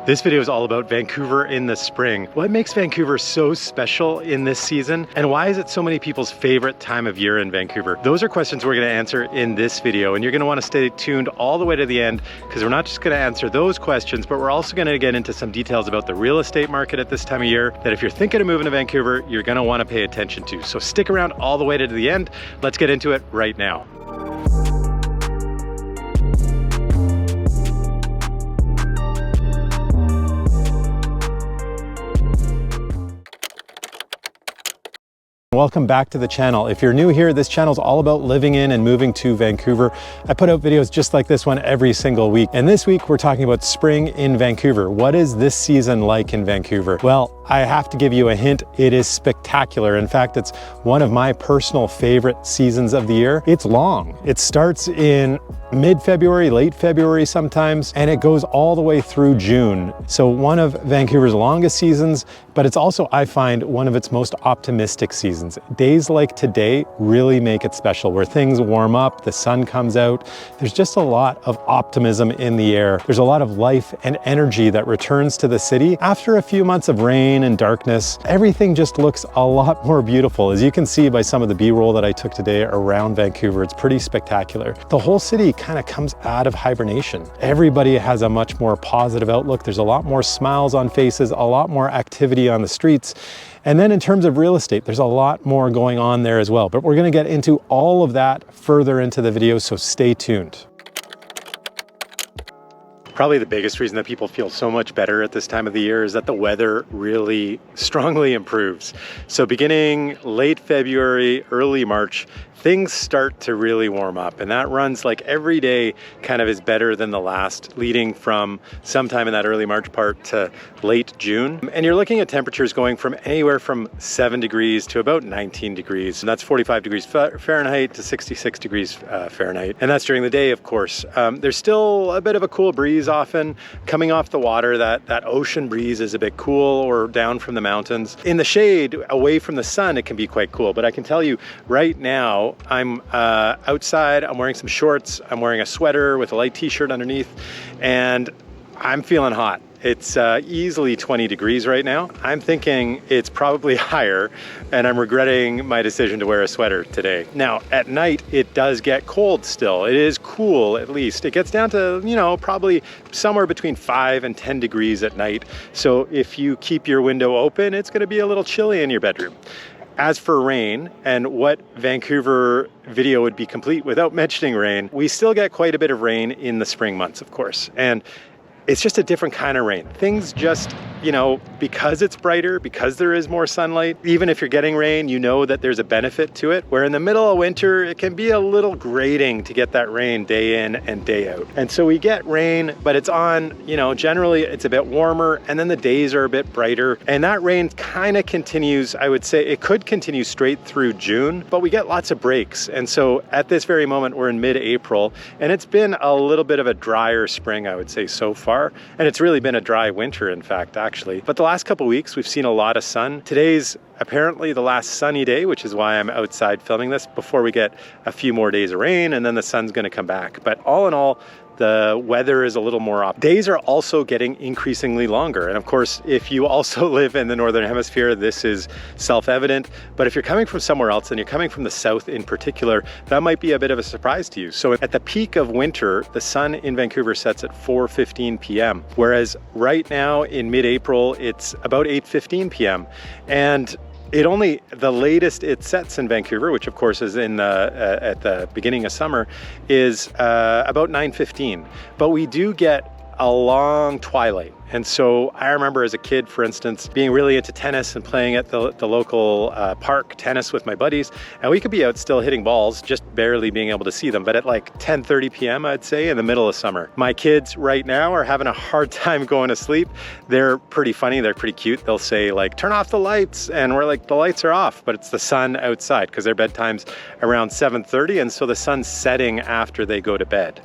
This video is all about Vancouver in the spring. What makes Vancouver so special in this season? And why is it so many people's favorite time of year in Vancouver? Those are questions we're gonna answer in this video, and you're gonna wanna stay tuned all the way to the end because we're not just gonna answer those questions, but we're also gonna get into some details about the real estate market at this time of year that if you're thinking of moving to Vancouver, you're gonna wanna pay attention to. So stick around all the way to the end. Let's get into it right now. Welcome back to the channel. If you're new here, this channel is all about living in and moving to Vancouver. I put out videos just like this one every single week. And this week we're talking about spring in Vancouver. What is this season like in Vancouver? Well, I have to give you a hint. It is spectacular. In fact, it's one of my personal favorite seasons of the year. It's long. It starts in mid-February, late February sometimes, and it goes all the way through June. So one of Vancouver's longest seasons, but it's also, I find, one of its most optimistic seasons. Days like today really make it special, where things warm up, the sun comes out. There's just a lot of optimism in the air. There's a lot of life and energy that returns to the city. After a few months of rain and darkness, everything just looks a lot more beautiful. As you can see by some of the B-roll that I took today around Vancouver, it's pretty spectacular. The whole city kind of comes out of hibernation. Everybody has a much more positive outlook. There's a lot more smiles on faces, a lot more activity on the streets. And then in terms of real estate, there's a lot more going on there as well. But we're going to get into all of that further into the video, so stay tuned. Probably the biggest reason that people feel so much better at this time of the year is that the weather really strongly improves. So beginning late February, early March, things start to really warm up, and that runs like every day kind of is better than the last, leading from sometime in that early March part to late June. And you're looking at temperatures going from anywhere from 7 degrees to about 19 degrees. And that's 45 degrees Fahrenheit to 66 degrees Fahrenheit. And that's during the day, of course. There's still a bit of a cool breeze often coming off the water. That ocean breeze is a bit cool, or down from the mountains. In the shade, away from the sun, it can be quite cool. But I can tell you right now, I'm outside, I'm wearing some shorts, I'm wearing a sweater with a light t-shirt underneath, and I'm feeling hot. It's easily 20 degrees right now. I'm thinking it's probably higher, and I'm regretting my decision to wear a sweater today. Now, at night, it does get cold still. It is cool, at least. It gets down to, you know, probably somewhere between 5 and 10 degrees at night. So if you keep your window open, it's gonna be a little chilly in your bedroom. As for rain, and what Vancouver video would be complete without mentioning rain, we still get quite a bit of rain in the spring months, of course. And it's just a different kind of rain. Things just, you know, because it's brighter, because there is more sunlight, even if you're getting rain, you know that there's a benefit to it. Where in the middle of winter, it can be a little grating to get that rain day in and day out. And so we get rain, but it's on, you know, generally it's a bit warmer, and then the days are a bit brighter. And that rain kind of continues, I would say it could continue straight through June, but we get lots of breaks. And so at this very moment, we're in mid-April, and it's been a little bit of a drier spring, I would say, so far. And it's really been a dry winter, in fact, actually. But the last couple of weeks, we've seen a lot of sun. Today's apparently the last sunny day, which is why I'm outside filming this before we get a few more days of rain, and then the sun's gonna come back. But all in all, the weather is a little more up. Days are also getting increasingly longer. And of course, if you also live in the Northern Hemisphere, this is self-evident. But if you're coming from somewhere else, and you're coming from the south in particular, that might be a bit of a surprise to you. So at the peak of winter, the sun in Vancouver sets at 4:15 p.m. Whereas right now in mid-April, it's about 8:15 p.m. And the latest it sets in Vancouver, which of course is in at the beginning of summer, is about 9:15. But we do get a long twilight. And so I remember as a kid, for instance, being really into tennis and playing at the local park tennis with my buddies. And we could be out still hitting balls, just barely being able to see them. But at like 10:30 p.m., I'd say, in the middle of summer. My kids right now are having a hard time going to sleep. They're pretty funny. They're pretty cute. They'll say like, turn off the lights. And we're like, the lights are off, but it's the sun outside, because their bedtime's around 7:30. And so the sun's setting after they go to bed.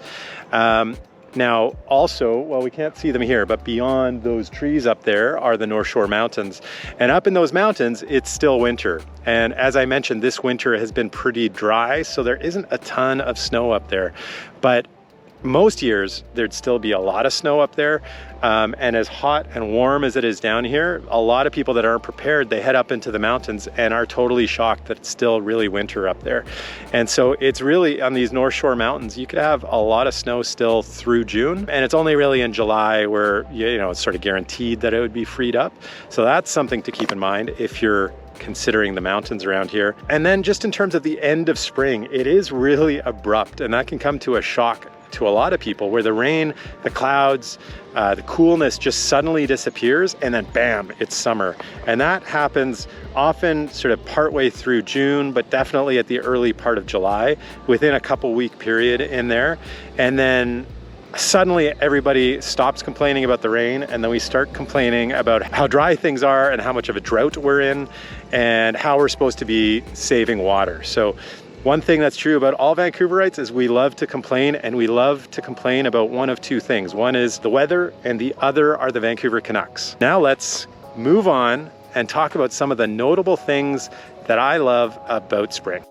Now, also, well, we can't see them here, but beyond those trees up there are the North Shore Mountains. And up in those mountains, it's still winter. And as I mentioned, this winter has been pretty dry, so there isn't a ton of snow up there. But most years there'd still be a lot of snow up there, and as hot and warm as it is down here, a lot of people that aren't prepared, they head up into the mountains and are totally shocked that it's still really winter up there. And so it's really on these North Shore mountains, you could have a lot of snow still through June, and it's only really in July where it's sort of guaranteed that it would be freed up. So that's something to keep in mind if you're considering the mountains around here. And then just in terms of the end of spring, it is really abrupt, and that can come to a shock to a lot of people, where the rain, the clouds, the coolness just suddenly disappears, and then bam, it's summer. And that happens often sort of partway through June, but definitely at the early part of July, within a couple week period in there. And then suddenly everybody stops complaining about the rain, and then we start complaining about how dry things are and how much of a drought we're in and how we're supposed to be saving water. So one thing that's true about all Vancouverites is we love to complain, and we love to complain about one of two things. One is the weather, and the other are the Vancouver Canucks. Now let's move on and talk about some of the notable things that I love about spring.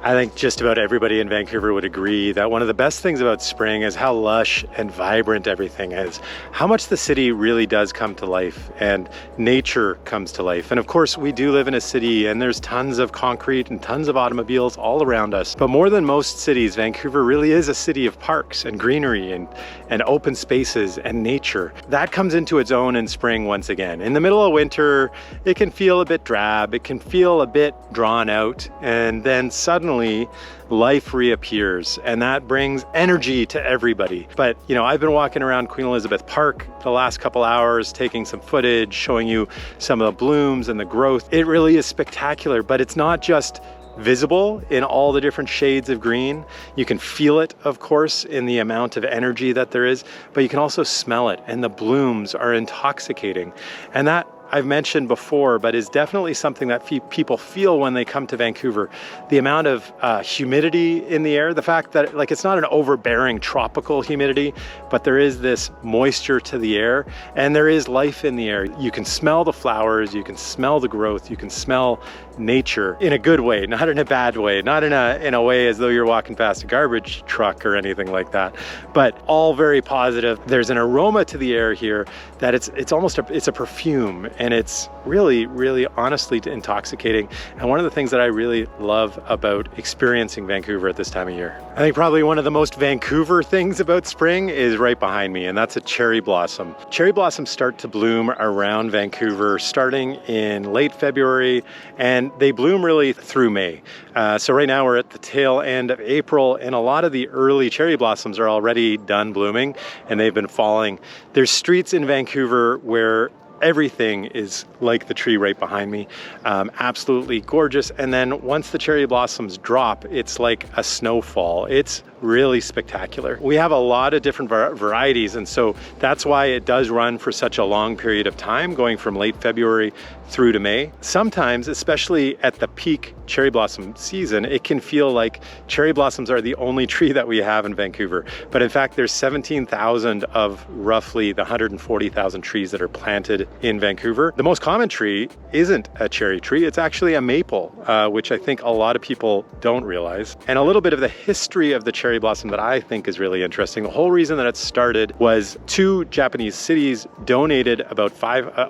I think just about everybody in Vancouver would agree that one of the best things about spring is how lush and vibrant everything is, how much the city really does come to life and nature comes to life. And of course, we do live in a city and there's tons of concrete and tons of automobiles all around us. But more than most cities, Vancouver really is a city of parks and greenery and open spaces and nature. That comes into its own in spring once again. In the middle of winter, it can feel a bit drab, it can feel a bit drawn out, and then suddenly life reappears, and that brings energy to everybody. But I've been walking around Queen Elizabeth Park the last couple hours, taking some footage, showing you some of the blooms and the growth. It really is spectacular, but it's not just visible in all the different shades of green. You can feel it, of course, in the amount of energy that there is, but you can also smell it, and the blooms are intoxicating. And that I've mentioned before, but is definitely something that people feel when they come to Vancouver. The amount of humidity in the air, the fact that it's not an overbearing tropical humidity, but there is this moisture to the air, and there is life in the air. You can smell the flowers, you can smell the growth, you can smell nature in a good way, not in a bad way, not in a way as though you're walking past a garbage truck or anything like that, but all very positive. There's an aroma to the air here that it's almost a perfume, and it's really, really honestly intoxicating. And one of the things that I really love about experiencing Vancouver at this time of year, I think probably one of the most Vancouver things about spring is right behind me, and that's a cherry blossom. Cherry blossoms start to bloom around Vancouver starting in late February, and they bloom really through May. So right now we're at the tail end of April, and a lot of the early cherry blossoms are already done blooming, and they've been falling. There's streets in Vancouver where everything is like the tree right behind me, absolutely gorgeous. And then once the cherry blossoms drop, it's like a snowfall. It's really spectacular. We have a lot of different varieties, and so that's why it does run for such a long period of time, going from late February through to May. Sometimes, especially at the peak cherry blossom season, it can feel like cherry blossoms are the only tree that we have in Vancouver. But in fact, there's 17,000 of roughly the 140,000 trees that are planted in Vancouver. The most common tree isn't a cherry tree, it's actually a maple, which I think a lot of people don't realize. And a little bit of the history of the cherry blossom that I think is really interesting. The whole reason that it started was 2 Japanese cities donated about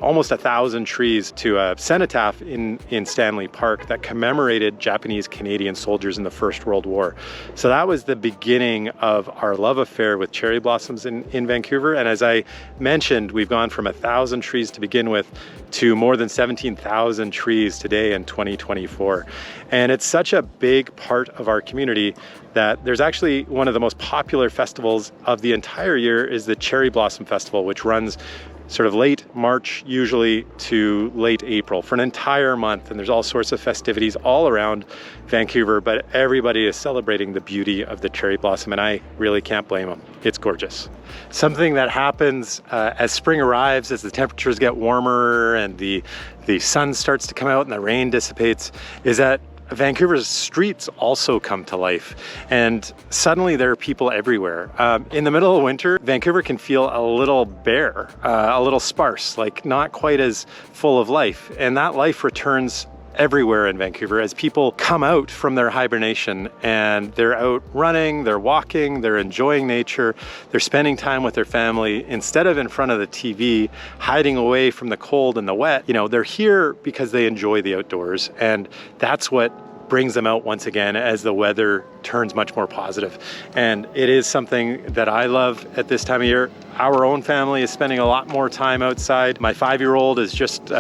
almost 1,000 trees to a cenotaph in Stanley Park that commemorated Japanese Canadian soldiers in the First World War. So that was the beginning of our love affair with cherry blossoms in Vancouver. And as I mentioned, we've gone from 1,000 trees to begin with to more than 17,000 trees today in 2024. And it's such a big part of our community that there's actually one of the most popular festivals of the entire year is the Cherry Blossom Festival, which runs sort of late March usually to late April for an entire month. And there's all sorts of festivities all around Vancouver, but everybody is celebrating the beauty of the cherry blossom, and I really can't blame them. It's gorgeous. Something that happens as spring arrives, as the temperatures get warmer and the sun starts to come out and the rain dissipates, is that Vancouver's streets also come to life, and suddenly there are people everywhere. In the middle of winter, Vancouver can feel a little bare, a little sparse, like not quite as full of life, and that life returns everywhere in Vancouver as people come out from their hibernation and they're out running, they're walking, they're enjoying nature, they're spending time with their family instead of in front of the TV, hiding away from the cold and the wet. You know, they're here because they enjoy the outdoors, and that's what brings them out once again as the weather turns much more positive. And it is something that I love at this time of year. Our own family is spending a lot more time outside. My 5-year-old has just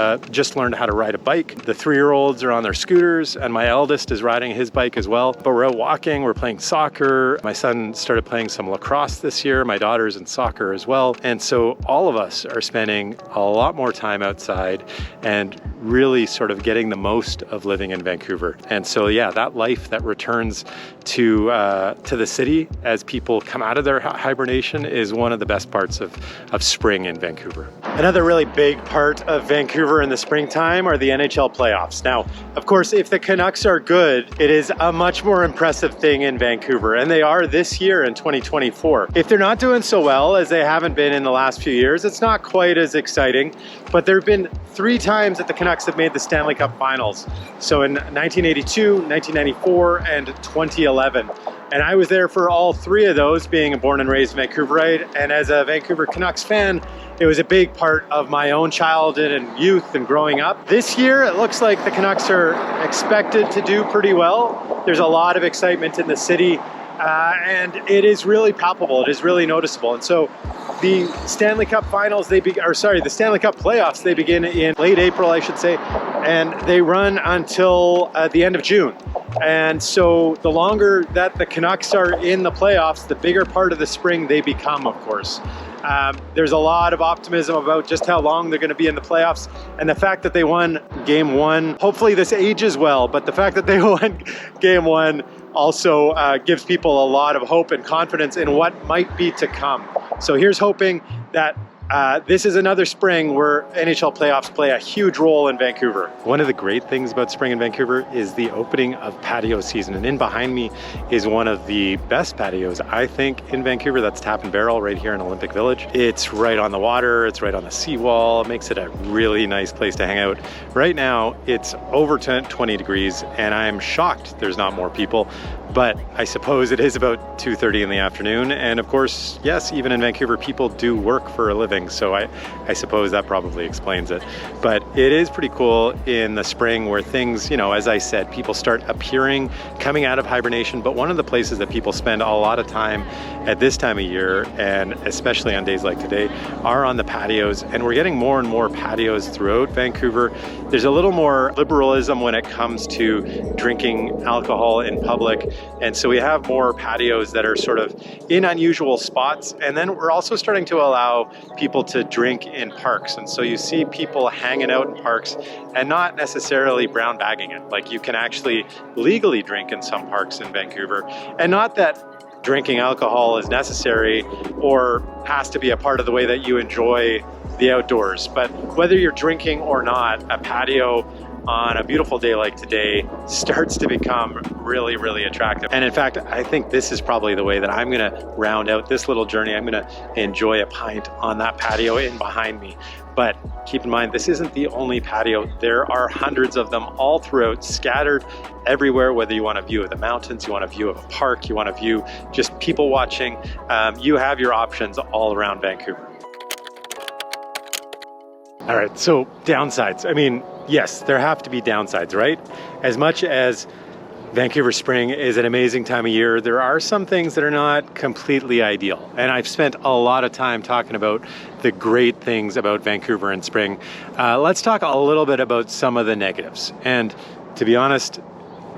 learned how to ride a bike. The 3-year-olds are on their scooters, and my eldest is riding his bike as well. But we're out walking, we're playing soccer. My son started playing some lacrosse this year. My daughter's in soccer as well. And so all of us are spending a lot more time outside and really sort of getting the most of living in Vancouver. And so yeah, that life that returns to the city as people come out of their hibernation is one of the best parts of spring in Vancouver. Another really big part of Vancouver in the springtime are the NHL playoffs. Now, of course, if the Canucks are good, it is a much more impressive thing in Vancouver, and they are this year in 2024. If they're not doing so well as they haven't been in the last few years, it's not quite as exciting, but there have been 3 times that the Canucks have made the Stanley Cup Finals. So in 1982, 1994, and 2011. And I was there for all 3 of those, being a born and raised Vancouverite. And as a Vancouver Canucks fan, it was a big part of my own childhood and youth and growing up. This year, it looks like the Canucks are expected to do pretty well. There's a lot of excitement in the city, and it is really palpable. It is really noticeable. And so the Stanley Cup Finals, the Stanley Cup playoffs, they begin in late April, I should say, and they run until the end of June. And so the longer that the Canucks are in the playoffs, the bigger part of the spring they become, of course. There's a lot of optimism about just how long they're going to be in the playoffs, and the fact that they won Game 1. Hopefully this ages well, but the fact that they won Game 1 also gives people a lot of hope and confidence in what might be to come. So here's hoping that this is another spring where NHL playoffs play a huge role in Vancouver. One of the great things about spring in Vancouver is the opening of patio season. And in behind me is one of the best patios, I think, in Vancouver. That's Tap and Barrel right here in Olympic Village. It's right on the water. It's right on the seawall. It makes it a really nice place to hang out. Right now, it's over 20 degrees, and I'm shocked there's not more people. But I suppose it is about 2:30 in the afternoon. And of course, yes, even in Vancouver, people do work for a living. So I suppose that probably explains it. But it is pretty cool in the spring where things, you know, as I said, people start appearing, coming out of hibernation. But one of the places that people spend a lot of time at this time of year, and especially on days like today, are on the patios. And we're getting more and more patios throughout Vancouver. There's a little more liberalism when it comes to drinking alcohol in public. And so we have more patios that are sort of in unusual spots. And then we're also starting to allow people to drink in parks. And so you see people hanging out in parks and not necessarily brown bagging it. Like, you can actually legally drink in some parks in Vancouver. And not that drinking alcohol is necessary or has to be a part of the way that you enjoy the outdoors. But whether you're drinking or not, a patio on a beautiful day like today starts to become really, really attractive. And in fact, I think this is probably the way that I'm gonna round out this little journey. I'm gonna enjoy a pint on that patio in behind me. But keep in mind, this isn't the only patio. There are hundreds of them all throughout, scattered everywhere, whether you want a view of the mountains, you want a view of a park, you want a view just people watching. You have your options all around Vancouver. All right, so downsides. I mean, yes, there have to be downsides, right? As much as Vancouver spring is an amazing time of year, there are some things that are not completely ideal. And I've spent a lot of time talking about the great things about Vancouver in spring. Let's talk a little bit about some of the negatives. And to be honest,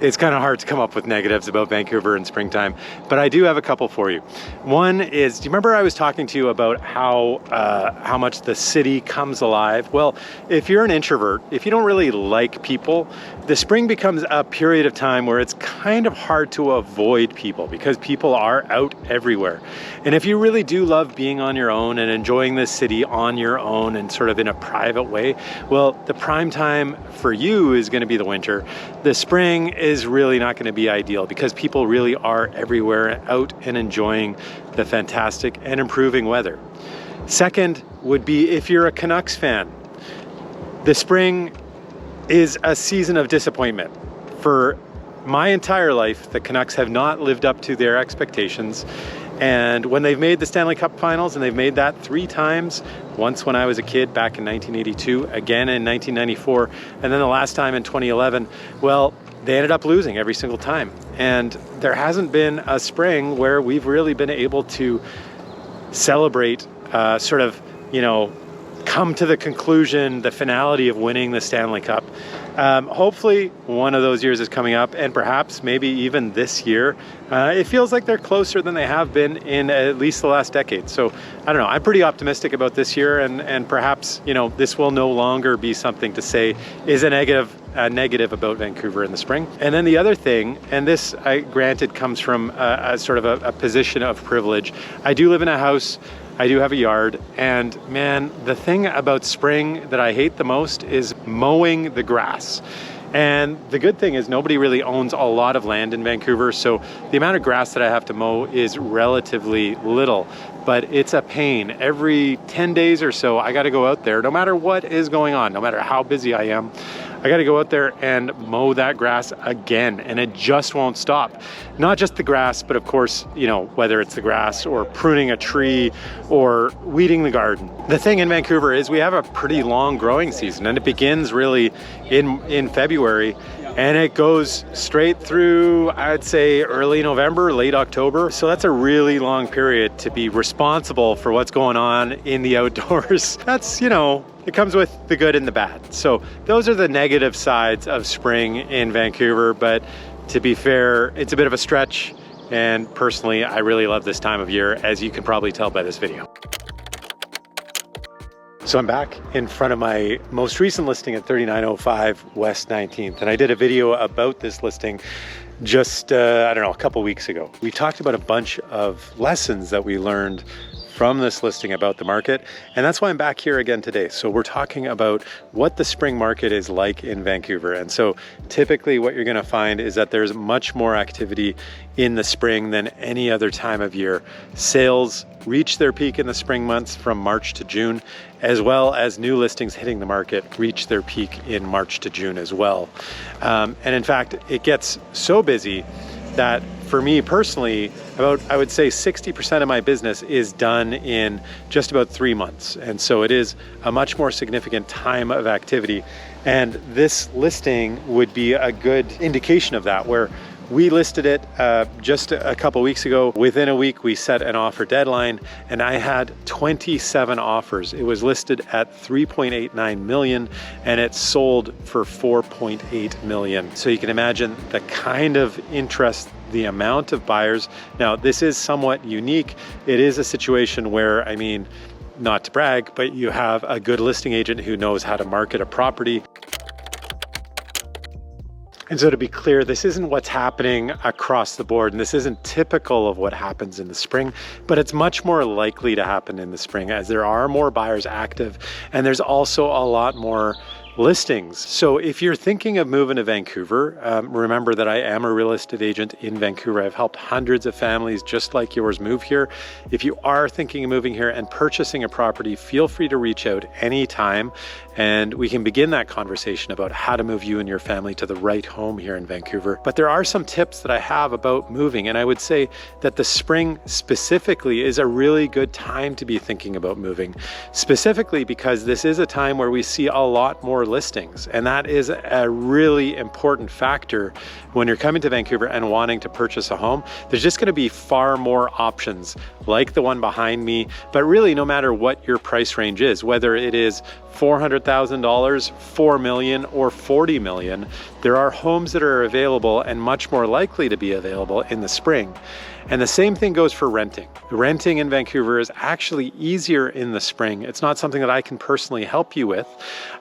it's kind of hard to come up with negatives about Vancouver in springtime, but I do have a couple for you. One is, do you remember I was talking to you about how much the city comes alive? Well, if you're an introvert, if you don't really like people, the spring becomes a period of time where it's kind of hard to avoid people because people are out everywhere. And if you really do love being on your own and enjoying the city on your own and sort of in a private way, well, the prime time for you is going to be the winter. The spring is really not going to be ideal because people really are everywhere out and enjoying the fantastic and improving weather. Second would be if you're a Canucks fan. The spring is a season of disappointment. For my entire life, the Canucks have not lived up to their expectations. And when they've made the Stanley Cup Finals, and they've made that 3 times, once when I was a kid back in 1982, again in 1994, and then the last time in 2011, well, they ended up losing every single time. And there hasn't been a spring where we've really been able to celebrate, come to the conclusion, the finality of winning the Stanley Cup. Hopefully one of those years is coming up, and perhaps maybe even this year. It feels like they're closer than they have been in at least the last decade. So I don't know, I'm pretty optimistic about this year, and perhaps, this will no longer be something to say is a negative about Vancouver in the spring. And then the other thing, and this, granted, comes from a position of privilege. I do live in a house, I do have a yard, and man, the thing about spring that I hate the most is mowing the grass. And the good thing is nobody really owns a lot of land in Vancouver, so the amount of grass that I have to mow is relatively little, but it's a pain. Every 10 days or so, I gotta go out there, no matter what is going on, no matter how busy I am, I gotta go out there and mow that grass again, and it just won't stop. Not just the grass, but of course, whether it's the grass or pruning a tree or weeding the garden. The thing in Vancouver is we have a pretty long growing season, and it begins really in February, and it goes straight through, I'd say, early November, late October. So that's a really long period to be responsible for what's going on in the outdoors. That's, it comes with the good and the bad. So those are the negative sides of spring in Vancouver, but to be fair, it's a bit of a stretch. And personally, I really love this time of year, as you can probably tell by this video. So I'm back in front of my most recent listing at 3905 West 19th. And I did a video about this listing just, a couple weeks ago. We talked about a bunch of lessons that we learned from this listing about the market, and that's why I'm back here again today. So we're talking about what the spring market is like in Vancouver. And so typically what you're gonna find is that there's much more activity in the spring than any other time of year. Sales reach their peak in the spring months from March to June, as well as new listings hitting the market reach their peak in March to June as well. And in fact, it gets so busy that for me personally, I would say 60% of my business is done in just about 3 months. And so it is a much more significant time of activity. And this listing would be a good indication of that, where we listed it just a couple weeks ago. Within a week, we set an offer deadline, and I had 27 offers. It was listed at 3.89 million, and it sold for 4.8 million. So you can imagine the kind of interest, the amount of buyers. Now, this is somewhat unique. It is a situation where, not to brag, but you have a good listing agent who knows how to market a property. And so to be clear, this isn't what's happening across the board, and this isn't typical of what happens in the spring, but it's much more likely to happen in the spring as there are more buyers active, and there's also a lot more listings. So if you're thinking of moving to Vancouver, remember that I am a real estate agent in Vancouver. I've helped hundreds of families just like yours move here. If you are thinking of moving here and purchasing a property, feel free to reach out anytime, and we can begin that conversation about how to move you and your family to the right home here in Vancouver. But there are some tips that I have about moving, and I would say that the spring specifically is a really good time to be thinking about moving, specifically because this is a time where we see a lot more listings, and that is a really important factor when you're coming to Vancouver and wanting to purchase a home. There's just going to be far more options like the one behind me, but really no matter what your price range is, whether it is $400,000, 4 million, or 40 million, there are homes that are available and much more likely to be available in the spring. And the same thing goes for renting. Renting in Vancouver is actually easier in the spring. It's not something that I can personally help you with.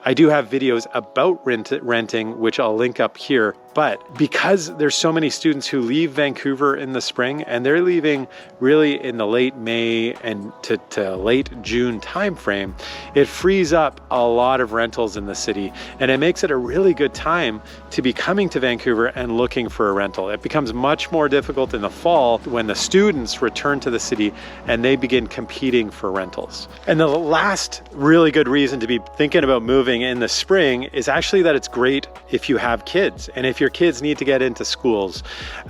I do have videos about renting, which I'll link up here. But because there's so many students who leave Vancouver in the spring, and they're leaving really in the late May and to late June timeframe, it frees up a lot of rentals in the city, and it makes it a really good time to be coming to Vancouver and looking for a rental. It becomes much more difficult in the fall when the students return to the city and they begin competing for rentals. And the last really good reason to be thinking about moving in the spring is actually that it's great if you have kids, and if your kids need to get into schools.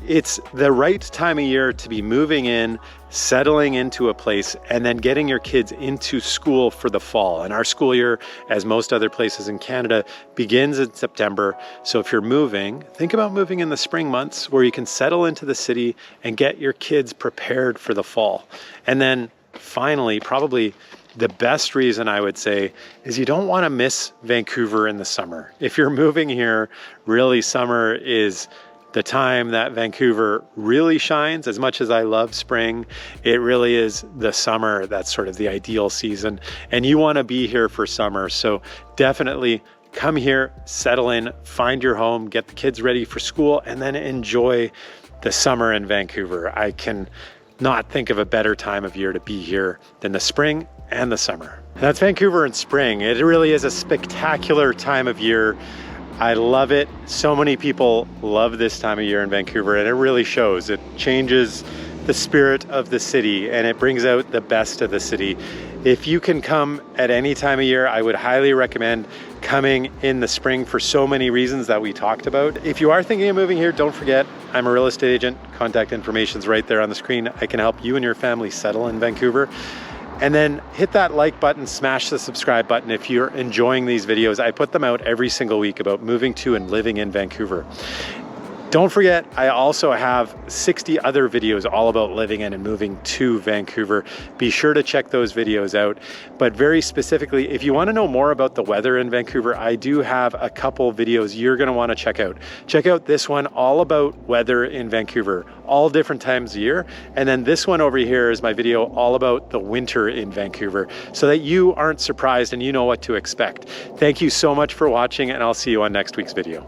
It's the right time of year to be moving in, settling into a place, and then getting your kids into school for the fall. And our school year, as most other places in Canada, begins in September. So if you're moving, think about moving in the spring months where you can settle into the city and get your kids prepared for the fall. And then finally, probably the best reason I would say is you don't want to miss Vancouver in the summer. If you're moving here, really summer is the time that Vancouver really shines. As much as I love spring, it really is the summer that's sort of the ideal season, and you want to be here for summer. So definitely come here, settle in, find your home, get the kids ready for school, and then enjoy the summer in Vancouver. I can not think of a better time of year to be here than the spring and the summer. And that's Vancouver in spring. It really is a spectacular time of year. I love it. So many people love this time of year in Vancouver, and it really shows. It changes the spirit of the city, and it brings out the best of the city. If you can come at any time of year, I would highly recommend coming in the spring for so many reasons that we talked about. If you are thinking of moving here, don't forget, I'm a real estate agent. Contact information's right there on the screen. I can help you and your family settle in Vancouver. And then hit that like button, smash the subscribe button if you're enjoying these videos. I put them out every single week about moving to and living in Vancouver. Don't forget, I also have 60 other videos all about living in and moving to Vancouver. Be sure to check those videos out. But very specifically, if you want to know more about the weather in Vancouver, I do have a couple videos you're going to want to check out. Check out this one, all about weather in Vancouver, all different times of year. And then this one over here is my video all about the winter in Vancouver, so that you aren't surprised and you know what to expect. Thank you so much for watching, and I'll see you on next week's video.